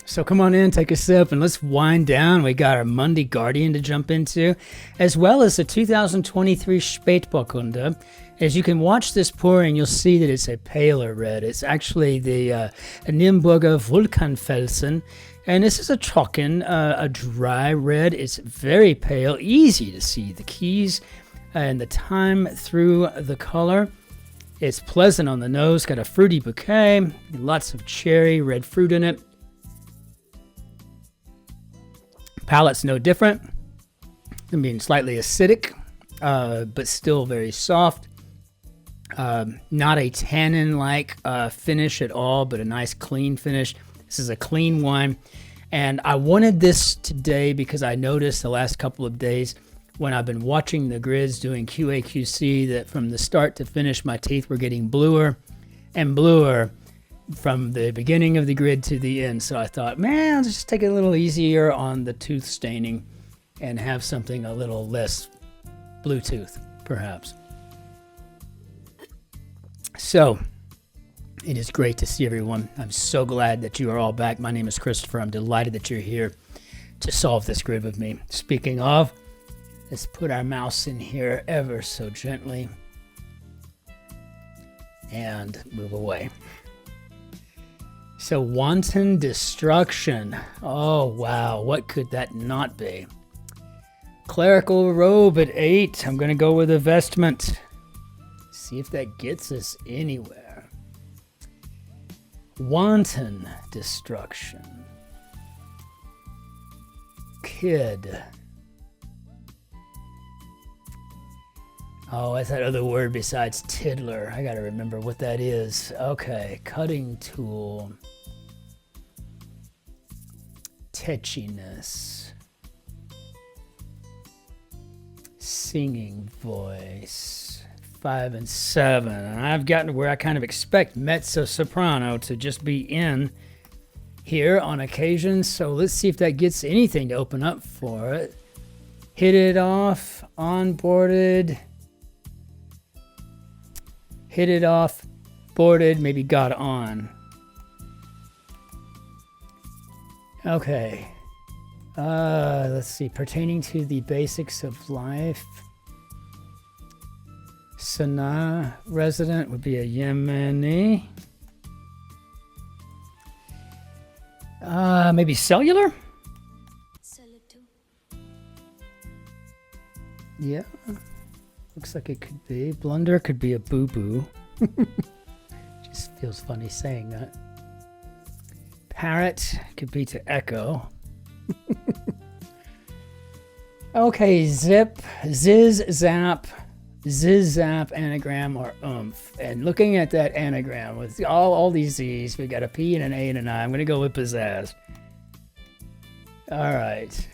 So come on in, take a sip, and let's wind down. We got our Monday Guardian to jump into, as well as the 2023 Spätburgunder. As you can watch this pouring, you'll see that it's a paler red. It's actually the Nürnberger Vulkanfelsen, and this is a trocken, a dry red. It's very pale, easy to see the keys and the time through the color. It's pleasant on the nose, got a fruity bouquet, lots of cherry, red fruit in it. Palate's no different. I mean, slightly acidic, but still very soft. Not a tannin-like finish at all, but a nice clean finish. This is a clean wine. And I wanted this today because I noticed the last couple of days when I've been watching the grids doing QA/QC that from the start to finish, my teeth were getting bluer and bluer from the beginning of the grid to the end. So I thought, man, I'll just take it a little easier on the tooth staining and have something a little less blue tooth, perhaps. So it is great to see everyone. I'm so glad that you are all back. My name is Christopher. I'm delighted that you're here to solve this grid with me. Speaking of, let's put our mouse in here ever so gently and move away. So wanton destruction. Oh, wow. What could that not be? Clerical robe at 8. I'm going to go with a vestment. See if that gets us anywhere. Wanton destruction. Kid. Oh, that's that other word besides tiddler. I got to remember what that is. Okay, cutting tool. Tetchiness. Singing voice. 5 and 7. And I've gotten to where I kind of expect mezzo soprano to just be in here on occasion. So let's see if that gets anything to open up for it. Hit it off. Onboarded. Hit it off. Boarded. Maybe got on. Okay. Let's see. Pertaining to the basics of life. Sanaa resident would be a Yemeni. Maybe cellular? Yeah. Looks like it could be. Blunder could be a boo-boo. Just feels funny saying that. Parrot could be to echo. Okay, zip, ziz, zap, anagram, or oomph. And looking at that anagram with all these Z's, we got a P and an A and an I. I'm going to go with pizzazz. All right.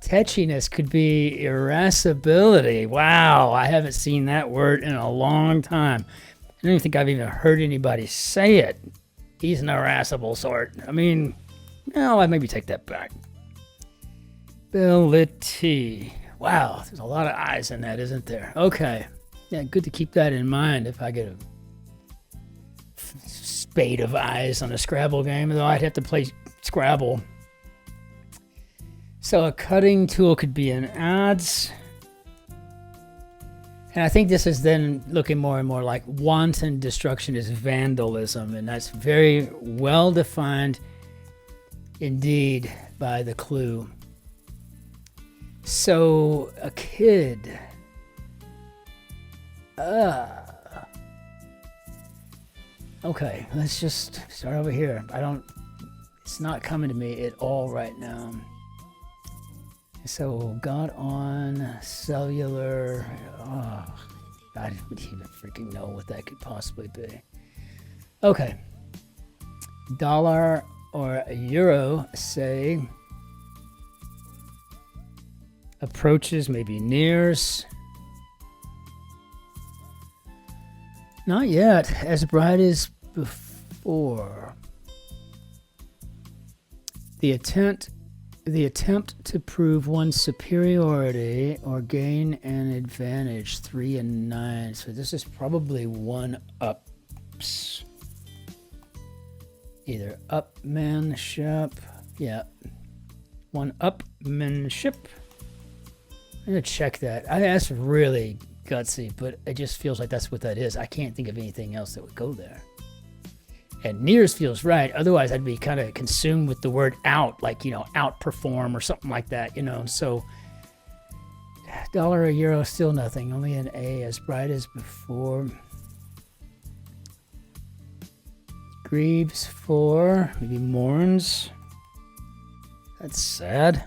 Tetchiness could be irascibility. Wow, I haven't seen that word in a long time. I don't even think I've even heard anybody say it. He's an irascible sort. I mean, no, I maybe take that back. Ability. Wow, there's a lot of I's in that, isn't there? Okay. Yeah, good to keep that in mind if I get a spade of I's on a Scrabble game, though I'd have to play Scrabble. So a cutting tool could be an adze. And I think this is then looking more and more like wanton destruction is vandalism. And that's very well defined indeed by the clue. So a kid. Okay, let's just start over here. It's not coming to me at all right now. So got on cellular. Oh, I don't even freaking know what that could possibly be. Okay. Dollar or euro, say. Approaches, maybe nears. Not yet. As bright as before. The attempt The attempt to prove one's superiority or gain an advantage. 3 and 9. So this is probably one-ups. Either upmanship. Yeah. One-upmanship. I'm going to check that. That's really gutsy, but it just feels like that's what that is. I can't think of anything else that would go there. And nears feels right. Otherwise, I'd be kind of consumed with the word out, like, you know, outperform or something like that, you know. So, dollar or euro, still nothing. Only an A, as bright as before. Grieves for, maybe mourns. That's sad.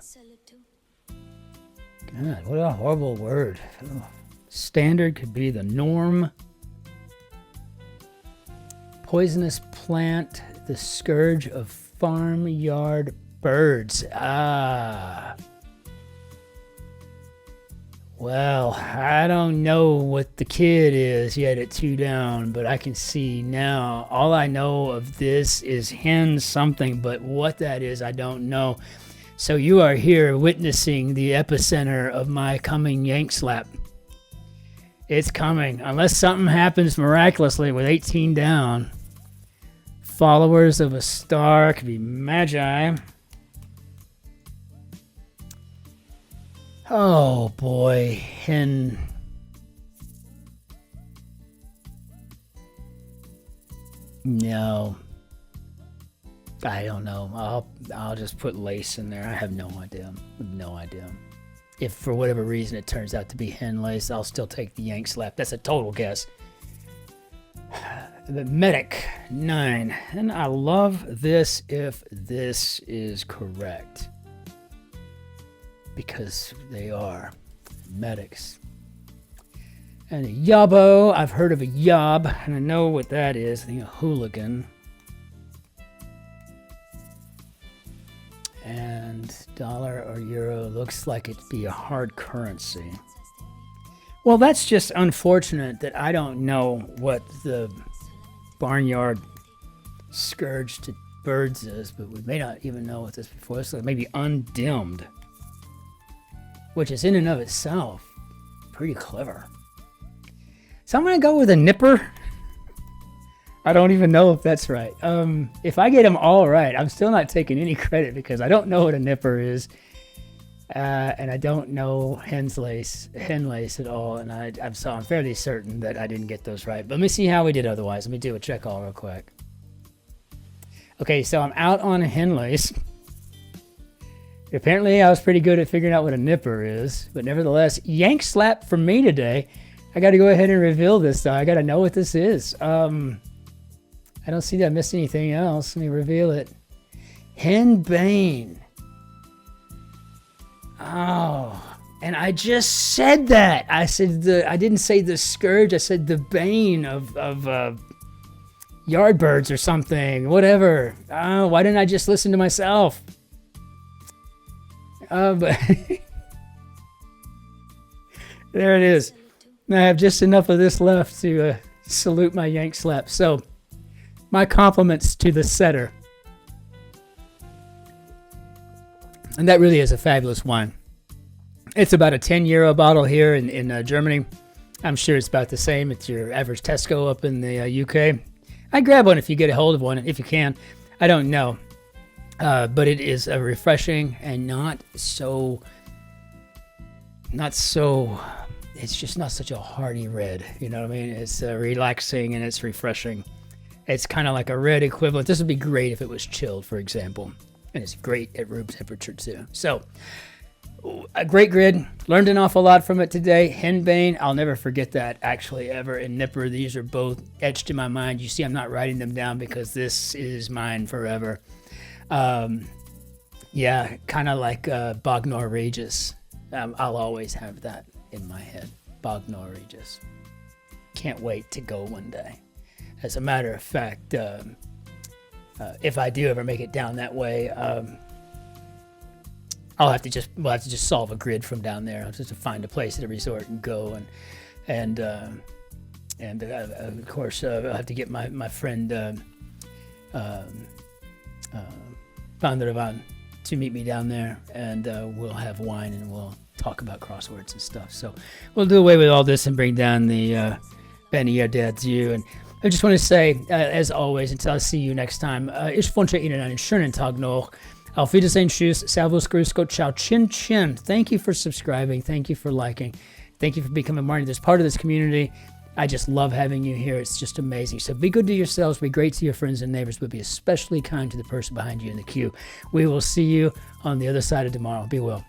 God, what a horrible word. Oh. Standard could be the norm. Poisonous plant, the scourge of farmyard birds. Ah. Well, I don't know what the kid is yet at 2 down, but I can see now. All I know of this is hen something, but what that is, I don't know. So you are here witnessing the epicenter of my coming YANKSLAP. It's coming, unless something happens miraculously with 18 down. Followers of a star, could be magi. Oh boy, no, I don't know. I'll just put lace in there. I have no idea. No idea. If for whatever reason it turns out to be hen lace, I'll still take the YANKSLAP. That's a total guess. The medic 9, and I love this if this is correct, because they are medics. And a yobbo, I've heard of a yob, and I know what that is. I think a hooligan. And dollar or euro looks like it'd be a hard currency. Well, that's just unfortunate that I don't know what the barnyard scourge to birds is, but we may not even know what this before. So maybe undimmed, which is in and of itself pretty clever. So I'm gonna go with a nipper. I don't even know if that's right. If I get them all right, I'm still not taking any credit because I don't know what a nipper is. And I don't know hen lace at all, and I'm fairly certain that I didn't get those right. But let me see how we did otherwise. Let me do a check all real quick. Okay, so I'm out on a hen lace. Apparently, I was pretty good at figuring out what a nipper is, but nevertheless, YANKSLAP for me today. I got to go ahead and reveal this, though. I got to know what this is. I don't see that I missed anything else. Let me reveal it. HENBANE. Oh, and I just said that. I didn't say the scourge. I said the bane of yardbirds or something. Whatever. Oh, why didn't I just listen to myself? But there it is. I have just enough of this left to salute my YANKSLAP. So, my compliments to the setter. And that really is a fabulous wine. It's about a 10 euro bottle here in Germany. I'm sure it's about the same at your average Tesco up in the UK. I'd grab one if you get a hold of one, if you can. I don't know. But it is a refreshing and not so, it's just not such a hearty red. You know what I mean? It's relaxing and it's refreshing. It's kind of like a red equivalent. This would be great if it was chilled, for example. And it's great at room temperature too. So, a great grid. Learned an awful lot from it today. HENBANE, I'll never forget that actually ever. And Nipper, these are both etched in my mind. You see, I'm not writing them down because this is mine forever. Yeah, kind of like Bognor Regis. I'll always have that in my head. Bognor Regis. Can't wait to go one day. As a matter of fact, if I do ever make it down that way, we'll have to just solve a grid from down there. I'll just have to find a place at a resort and go and of course I'll have to get my friend Van der Van to meet me down there, and we'll have wine and we'll talk about crosswords and stuff. So we'll do away with all this and bring down the Ben der Dieu. And I just want to say, as always, until I see you next time, ich wünsche Ihnen einen schönen Tag noch. Auf Wiedersehen, tschüss, servus, grüß Gott, ciao, Cin-Cin. Thank you for subscribing. Thank you for liking. Thank you for becoming part of this community. I just love having you here. It's just amazing. So be good to yourselves. Be great to your friends and neighbors, but be especially kind to the person behind you in the queue. We will see you on the other side of tomorrow. Be well.